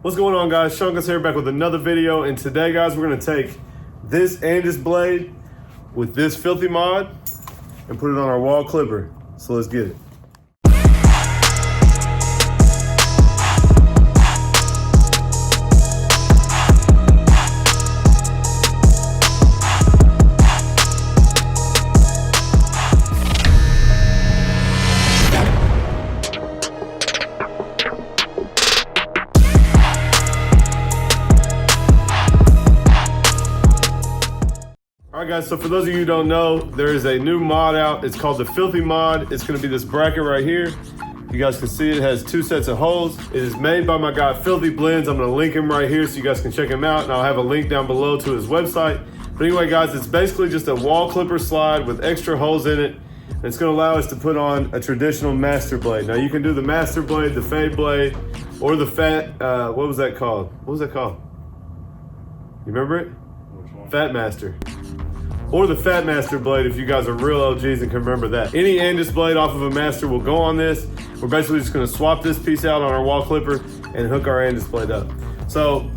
What's going on, guys? Seancutshair back with another video, and today, guys, we're gonna take this Andis blade with this Philthy Mod and put it on our wall clipper. So let's get it. Alright guys, so for those of you who don't know, there is a new mod out. It's called the Philthy Mod. It's going to be this bracket right here. You guys can see it has two sets of holes. It is made by my guy Philthy Blends. I'm going to link him right here so you guys can check him out, and I'll have a link down below to his website. But anyway guys, it's basically just a wall clipper slide with extra holes in it. And it's going to allow us to put on a traditional master blade. Now you can do the master blade, the fade blade, or the fat, what was that called? What was that called? You remember it? Which one? Fat Master. Or the Fat Master blade if you guys are real OGs and can remember that. Any Andis blade off of a master will go on this. We're basically just gonna swap this piece out on our wall clipper and hook our Andis blade up. So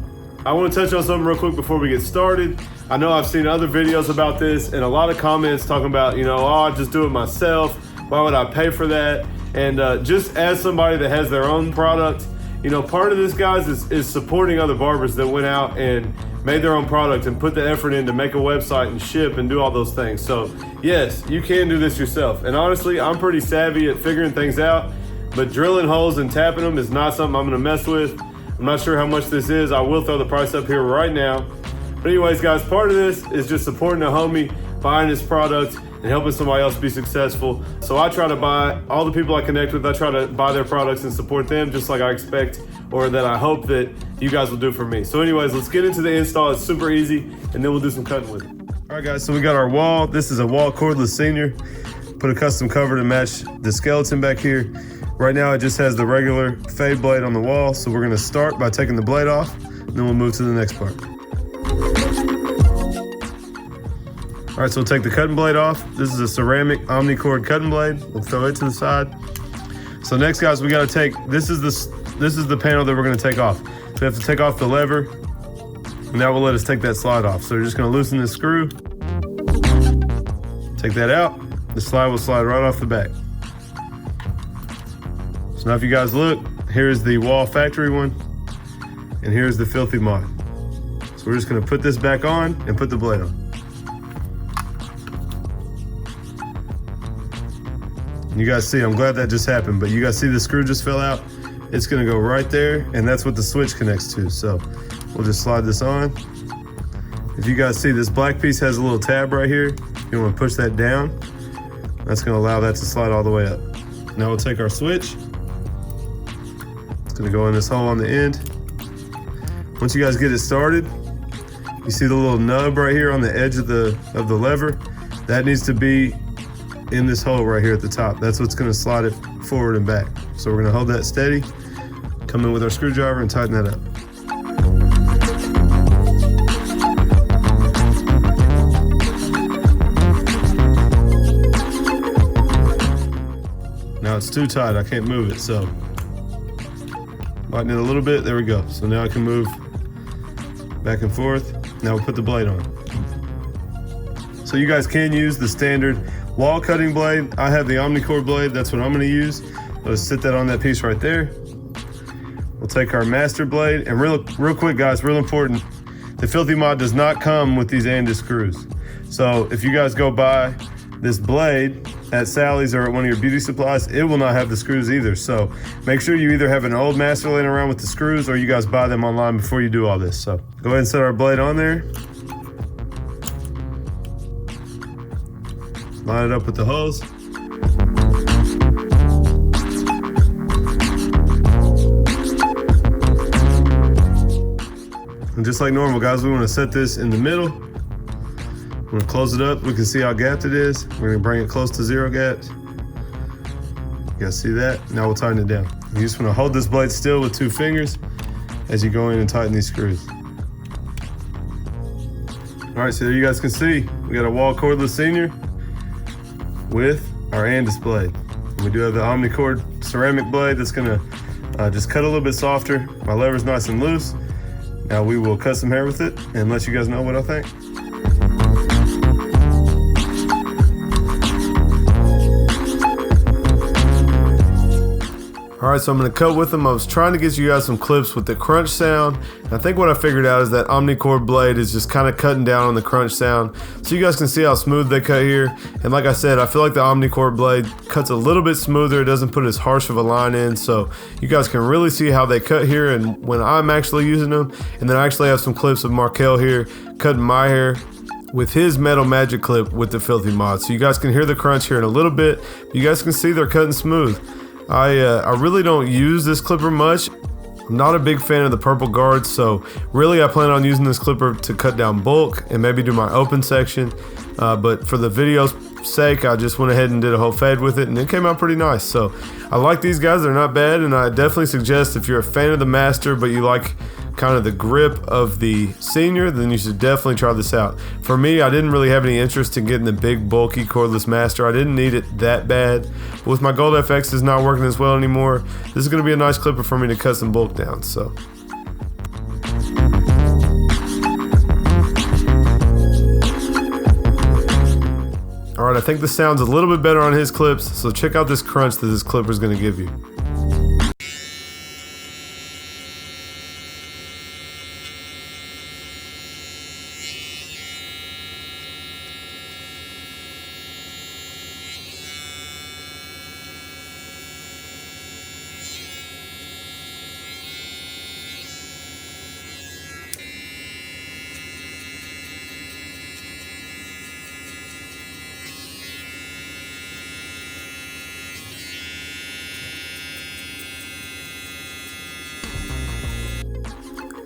I wanna touch on something real quick before we get started. I know I've seen other videos about this and a lot of comments talking about, you know, oh, I'll just do it myself. Why would I pay for that? And just as somebody that has their own product, you know, part of this, guys, is supporting other barbers that went out and made their own product and put the effort in to make a website and ship and do all those things. So yes, you can do this yourself. And honestly, I'm pretty savvy at figuring things out, but drilling holes and tapping them is not something I'm gonna mess with. I'm not sure how much this is. I will throw the price up here right now. But anyways, guys, part of this is just supporting a homie, buying his product and helping somebody else be successful. So I try to buy all the people I connect with, I try to buy their products and support them just like I expect, or that I hope that you guys will do for me. So anyways, let's get into the install. It's super easy, and then we'll do some cutting with it. All right guys, so we got our wall. This is a Wahl Senior. Put a custom cover to match the skeleton back here. Right now it just has the regular fade blade on the wall. So we're gonna start by taking the blade off, and then we'll move to the next part. All right, so we'll take the cutting blade off. This is a ceramic omnicord cutting blade. We'll throw it to the side. So next, guys, we gotta take, this is the panel that we're gonna take off. So we have to take off the lever, and that will let us take that slide off. So we're just gonna loosen this screw, take that out. The slide will slide right off the back. So now if you guys look, here's the Wahl factory one, and here's the Philthy Mod. So we're just gonna put this back on and put the blade on. You guys see, I'm glad that just happened, but you guys see the screw just fell out? It's gonna go right there, and that's what the switch connects to. So we'll just slide this on. If you guys see, this black piece has a little tab right here. You wanna push that down. That's gonna allow that to slide all the way up. Now we'll take our switch. It's gonna go in this hole on the end. Once you guys get it started, you see the little nub right here on the edge of the lever? That needs to be in this hole right here at the top. That's what's gonna slide it forward and back. So we're gonna hold that steady, come in with our screwdriver and tighten that up. Now it's too tight, I can't move it, so lighten it a little bit, there we go. So now I can move back and forth. Now we'll put the blade on. So you guys can use the standard wall cutting blade. I have the omnicord blade, that's what I'm gonna use. Let's sit that on that piece right there. We'll take our master blade, and real quick guys, real important, the Philthy Mod does not come with these Andis screws. So if you guys go buy this blade at Sally's or at one of your beauty supplies, it will not have the screws either. So make sure you either have an old master laying around with the screws, or you guys buy them online before you do all this. So go ahead and set our blade on there. Line it up with the hose. And just like normal, guys, we want to set this in the middle. I'm going to close it up. We can see how gapped it is. We're going to bring it close to 0 gaps. You guys see that? Now we'll tighten it down. You just want to hold this blade still with 2 fingers as you go in and tighten these screws. All right, so there you guys can see, we got a Wahl Senior with our Andis blade. And we do have the omnicord ceramic blade that's gonna just cut a little bit softer. My lever's nice and loose. Now we will cut some hair with it and let you guys know what I think. All right, so I'm gonna cut with them. I was trying to get you guys some clips with the crunch sound. And I think what I figured out is that Omnicord blade is just kind of cutting down on the crunch sound. So you guys can see how smooth they cut here. And like I said, I feel like the Omnicord blade cuts a little bit smoother. It doesn't put as harsh of a line in. So you guys can really see how they cut here and when I'm actually using them. And then I actually have some clips of Markel here cutting my hair with his metal magic clip with the Philthy Mod. So you guys can hear the crunch here in a little bit. You guys can see they're cutting smooth. I really don't use this clipper much. I'm not a big fan of the purple guards, so really I plan on using this clipper to cut down bulk and maybe do my open section. But for the video's sake, I just went ahead and did a whole fade with it, and it came out pretty nice. So I like these guys, they're not bad, and I definitely suggest if you're a fan of the Master, but you like kind of the grip of the Senior, then you should definitely try this out. For me, I didn't really have any interest in getting the big bulky cordless Master. I didn't need it that bad. But with my Gold FX is not working as well anymore, this is going to be a nice clipper for me to cut some bulk down. So all right, I think the sound's a little bit better on his clips, so check out this crunch that this clipper is going to give you.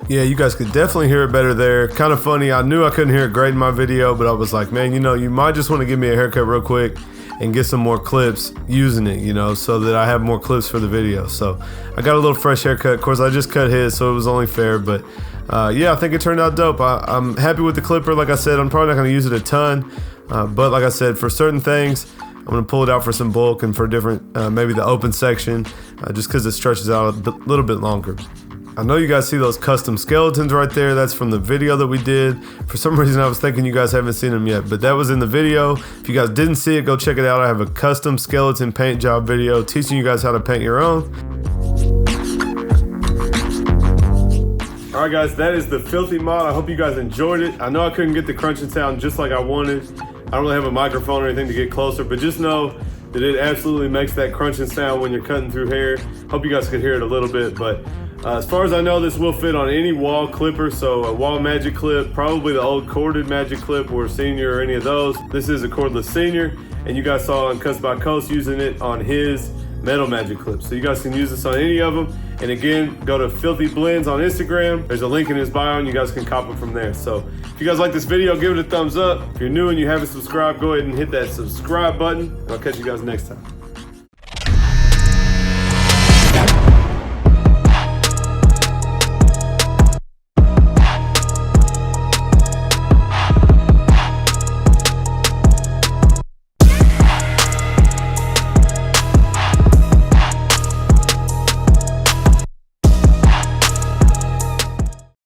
Yeah, you guys could definitely hear it better there. Kind of funny, I knew I couldn't hear it great in my video, but I was like, man, you know, you might just want to give me a haircut real quick and get some more clips using it, you know, so that I have more clips for the video. So I got a little fresh haircut. Of course, I just cut his, so it was only fair, but yeah, I think it turned out dope. I'm happy with the clipper. Like I said, I'm probably not going to use it a ton, but like I said, for certain things, I'm going to pull it out for some bulk and for different, maybe the open section, just because it stretches out a little bit longer. I know you guys see those custom skeletons right there. That's from the video that we did. For some reason, I was thinking you guys haven't seen them yet, but that was in the video. If you guys didn't see it, go check it out. I have a custom skeleton paint job video teaching you guys how to paint your own. All right, guys, that is the Philthy Mod. I hope you guys enjoyed it. I know I couldn't get the crunching sound just like I wanted. I don't really have a microphone or anything to get closer, but just know that it absolutely makes that crunching sound when you're cutting through hair. Hope you guys could hear it a little bit, but as far as I know, this will fit on any Wahl clipper, so a Wahl magic clip, probably the old corded magic clip or Senior or any of those. This is a cordless Senior, and you guys saw on Cuts by Coast using it on his metal magic clip. So you guys can use this on any of them. And again, go to Philthy Blends on Instagram. There's a link in his bio and you guys can cop it from there. So if you guys like this video, give it a thumbs up. If you're new and you haven't subscribed, go ahead and hit that subscribe button. And I'll catch you guys next time.